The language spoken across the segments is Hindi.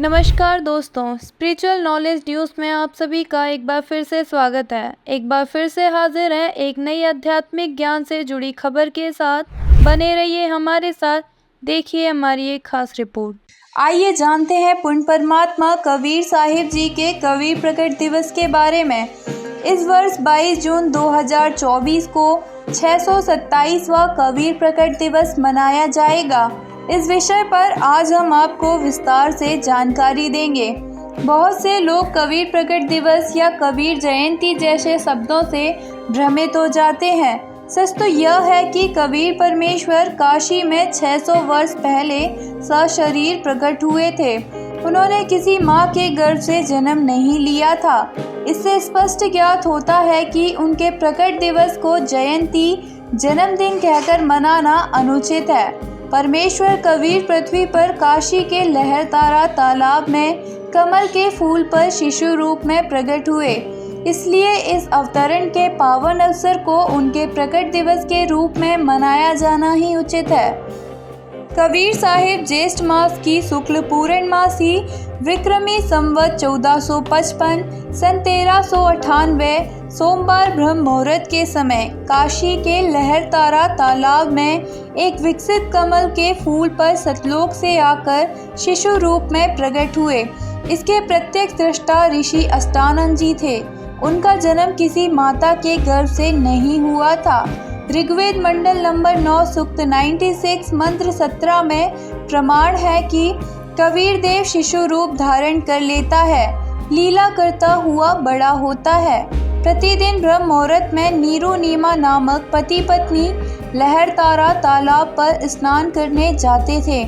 नमस्कार दोस्तों, स्पिरिचुअल नॉलेज न्यूज़ में आप सभी का एक बार फिर से स्वागत है। एक बार फिर से हाजिर है एक नई आध्यात्मिक ज्ञान से जुड़ी खबर के साथ। बने रहिए हमारे साथ, देखिए हमारी एक खास रिपोर्ट। आइए जानते हैं पूर्ण परमात्मा कबीर साहिब जी के कबीर प्रकट दिवस के बारे में। इस वर्ष 22 जून 2024 को 627वां कबीर प्रकट दिवस मनाया जाएगा। इस विषय पर आज हम आपको विस्तार से जानकारी देंगे। बहुत से लोग कबीर प्रकट दिवस या कबीर जयंती जैसे शब्दों से भ्रमित हो जाते हैं। सच तो यह है कि कबीर परमेश्वर काशी में 600 वर्ष पहले सशरीर प्रकट हुए थे। उन्होंने किसी माँ के गर्भ से जन्म नहीं लिया था। इससे स्पष्ट ज्ञात होता है कि उनके प्रकट दिवस को जयंती जन्मदिन कहकर मनाना अनुचित है। परमेश्वर कबीर पृथ्वी पर काशी के लहरतारा तालाब में कमल के फूल पर शिशु रूप में प्रकट हुए। इसलिए इस अवतरण के पावन अवसर को उनके प्रकट दिवस के रूप में मनाया जाना ही उचित है। कबीर साहिब ज्येष्ठ मास की शुक्ल पूर्णमासी विक्रमी संवत 1455 सन 1398 सोमवार ब्रह्म मुहूर्त के समय काशी के लहरतारा तालाब में एक विकसित कमल के फूल पर सतलोक से आकर शिशु रूप में प्रकट हुए। इसके प्रत्यक्ष दृष्टा ऋषि अष्टानंद जी थे। उनका जन्म किसी माता के गर्भ से नहीं हुआ था। ऋग्वेद मंडल नंबर 9 सूक्त 96 मंत्र 17 में प्रमाण है कि कबीर देव शिशु रूप धारण कर लेता है, लीला करता हुआ बड़ा होता है। प्रतिदिन ब्रह्म मुहूर्त में नीरू नीमा नामक पति पत्नी लहरतारा तालाब पर स्नान करने जाते थे।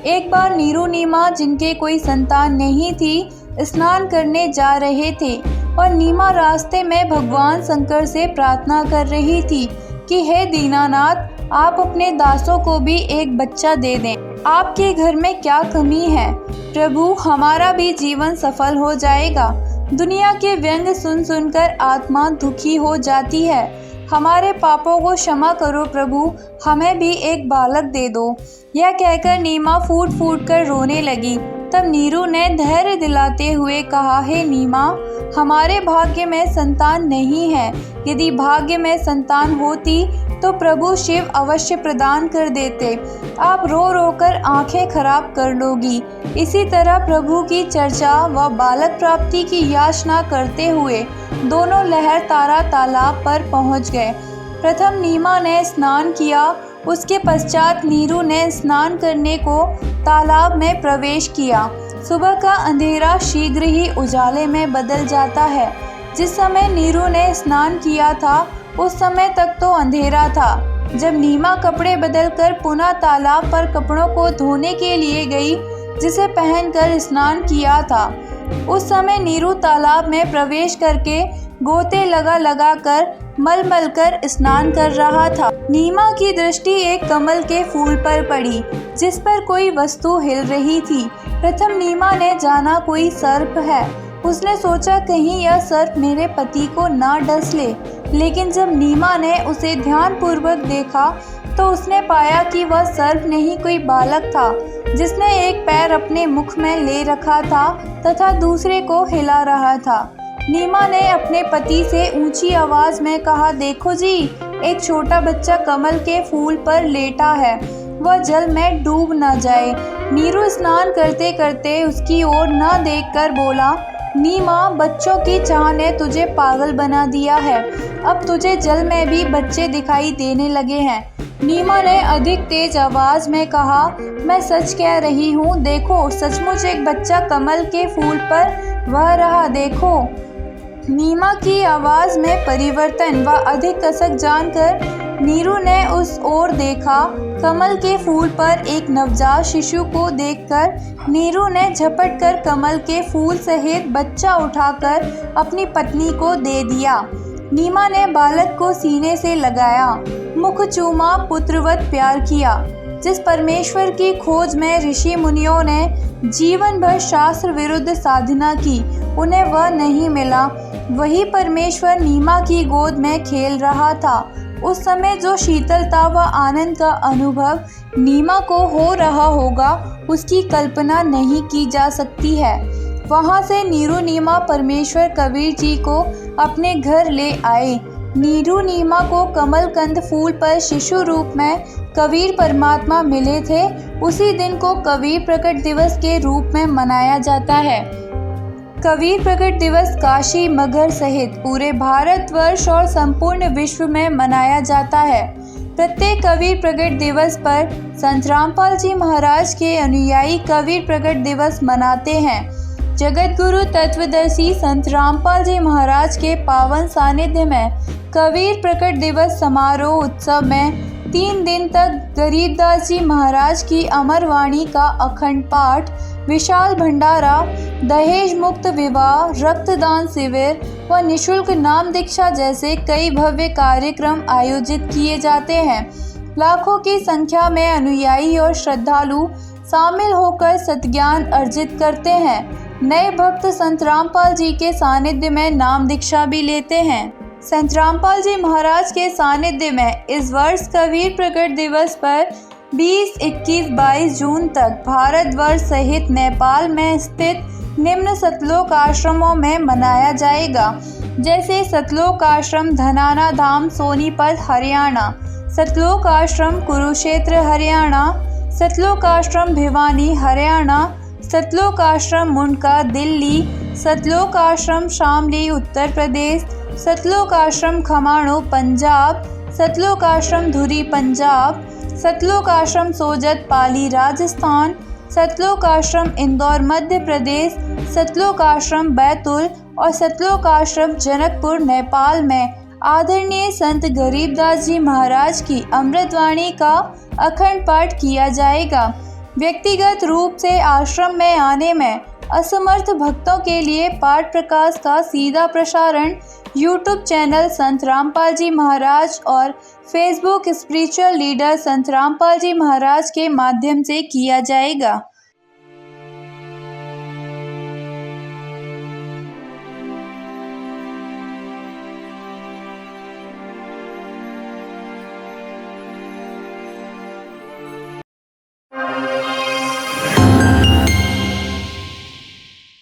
एक बार नीरू नीमा, जिनके कोई संतान नहीं थी, स्नान करने जा रहे थे और नीमा रास्ते में भगवान शंकर से प्रार्थना कर रही थी कि हे दीनानाथ, आप अपने दासों को भी एक बच्चा दे दें। आपके घर में क्या कमी है प्रभु, हमारा भी जीवन सफल हो जाएगा। दुनिया के व्यंग सुन सुनकर आत्मा दुखी हो जाती है। हमारे पापों को क्षमा करो प्रभु, हमें भी एक बालक दे दो। यह कहकर नीमा फूट फूट कर रोने लगी। तब नीरू ने धैर्य दिलाते हुए कहा, हे नीमा, हमारे भाग्य में संतान नहीं है। यदि भाग्य में संतान होती तो प्रभु शिव अवश्य प्रदान कर देते। आप रो रो कर आंखें खराब कर लोगी। इसी तरह प्रभु की चर्चा व बालक प्राप्ति की याचना करते हुए दोनों लहरतारा तालाब पर पहुंच गए। प्रथम नीमा ने स्नान किया, उसके पश्चात नीरू ने स्नान करने को तालाब में प्रवेश किया। सुबह का अंधेरा शीघ्र ही उजाले में बदल जाता है। जिस समय नीरू ने स्नान किया था उस समय तक तो अंधेरा था। जब नीमा कपड़े बदलकर पुनः तालाब पर कपड़ों को धोने के लिए गई, जिसे पहनकर स्नान किया था, उस समय नीरू तालाब में प्रवेश करके गोते लगा कर मल मल कर स्नान कर रहा था। नीमा की दृष्टि एक कमल के फूल पर पड़ी, जिस पर कोई वस्तु हिल रही थी। प्रथम नीमा ने जाना कोई सर्प है। उसने सोचा कहीं यह सर्प मेरे पति को ना डस ले। लेकिन जब नीमा ने उसे ध्यानपूर्वक देखा तो उसने पाया कि वह सर्प नहीं, कोई बालक था, जिसने एक पैर अपने मुख में ले रखा था तथा दूसरे को हिला रहा था। नीमा ने अपने पति से ऊंची आवाज में कहा, देखो जी, एक छोटा बच्चा कमल के फूल पर लेटा है, वह जल में डूब न जाए। नीरू स्नान करते करते उसकी ओर न देखकर बोला, नीमा, बच्चों की चाह ने तुझे पागल बना दिया है। अब तुझे जल में भी बच्चे दिखाई देने लगे हैं। नीमा ने अधिक तेज आवाज में कहा, मैं सच कह रही हूँ, देखो सचमुच एक बच्चा कमल के फूल पर वह रहा, देखो। नीमा की आवाज में परिवर्तन व अधिक कसक जानकर नीरू ने उस ओर देखा। कमल के फूल पर एक नवजात शिशु को देखकर नीरू ने झपट कर कमल के फूल सहित बच्चा उठाकर अपनी पत्नी को दे दिया। नीमा ने बालक को सीने से लगाया, मुख चूमा, पुत्रवत प्यार किया। जिस परमेश्वर की खोज में ऋषि मुनियों ने जीवन भर शास्त्र विरुद्ध साधना की, उन्हें वह नहीं मिला। वही परमेश्वर नीमा की गोद में खेल रहा था। उस समय जो शीतलता व आनंद का अनुभव नीमा को हो रहा होगा उसकी कल्पना नहीं की जा सकती है। वहाँ से नीरू नीमा परमेश्वर कबीर जी को अपने घर ले आए। नीरू नीमा को कमलकंद फूल पर शिशु रूप में कबीर परमात्मा मिले थे। उसी दिन को कबीर प्रकट दिवस के रूप में मनाया जाता है। कबीर प्रकट दिवस काशी मगहर सहित पूरे भारतवर्ष और संपूर्ण विश्व में मनाया जाता है। प्रत्येक कबीर प्रकट दिवस पर संत रामपाल जी महाराज के अनुयायी कबीर प्रकट दिवस मनाते हैं। जगत गुरु तत्वदर्शी संत रामपाल जी महाराज के पावन सानिध्य में कबीर प्रकट दिवस समारोह उत्सव में 3 दिन तक गरीबदास जी महाराज की अमर वाणी का अखंड पाठ, विशाल भंडारा, दहेज मुक्त विवाह, रक्तदान शिविर व निःशुल्क नाम दीक्षा जैसे कई भव्य कार्यक्रम आयोजित किए जाते हैं। लाखों की संख्या में अनुयायी और श्रद्धालु शामिल होकर सत्ज्ञान अर्जित करते हैं। नए भक्त संत रामपाल जी के सानिध्य में नाम दीक्षा भी लेते हैं। संत रामपाल जी महाराज के सानिध्य में इस वर्ष कबीर प्रकट दिवस पर 20, 21, 22 जून तक भारतवर्ष सहित नेपाल में स्थित निम्न सतलोक आश्रमों में मनाया जाएगा, जैसे सतलोक आश्रम धनाना धाम सोनीपत हरियाणा, सतलोक आश्रम कुरुक्षेत्र हरियाणा, सतलोक आश्रम भिवानी हरियाणा, सतलोक आश्रम मुंडका दिल्ली, सतलोक आश्रम शामली उत्तर प्रदेश, सतलोक आश्रम खमाणो पंजाब, सतलोक आश्रम धुरी पंजाब, सतलोक आश्रम सोजत पाली राजस्थान, सतलोक आश्रम इंदौर मध्य प्रदेश, सतलोक आश्रम बैतूल और सतलोक आश्रम जनकपुर नेपाल में आदरणीय संत गरीबदास जी महाराज की अमृतवाणी का अखंड पाठ किया जाएगा। व्यक्तिगत रूप से आश्रम में आने में असमर्थ भक्तों के लिए पाठ प्रकाश का सीधा प्रसारण यूट्यूब चैनल संत रामपाल जी महाराज और फेसबुक स्पिरिचुअल लीडर संत रामपाल जी महाराज के माध्यम से किया जाएगा।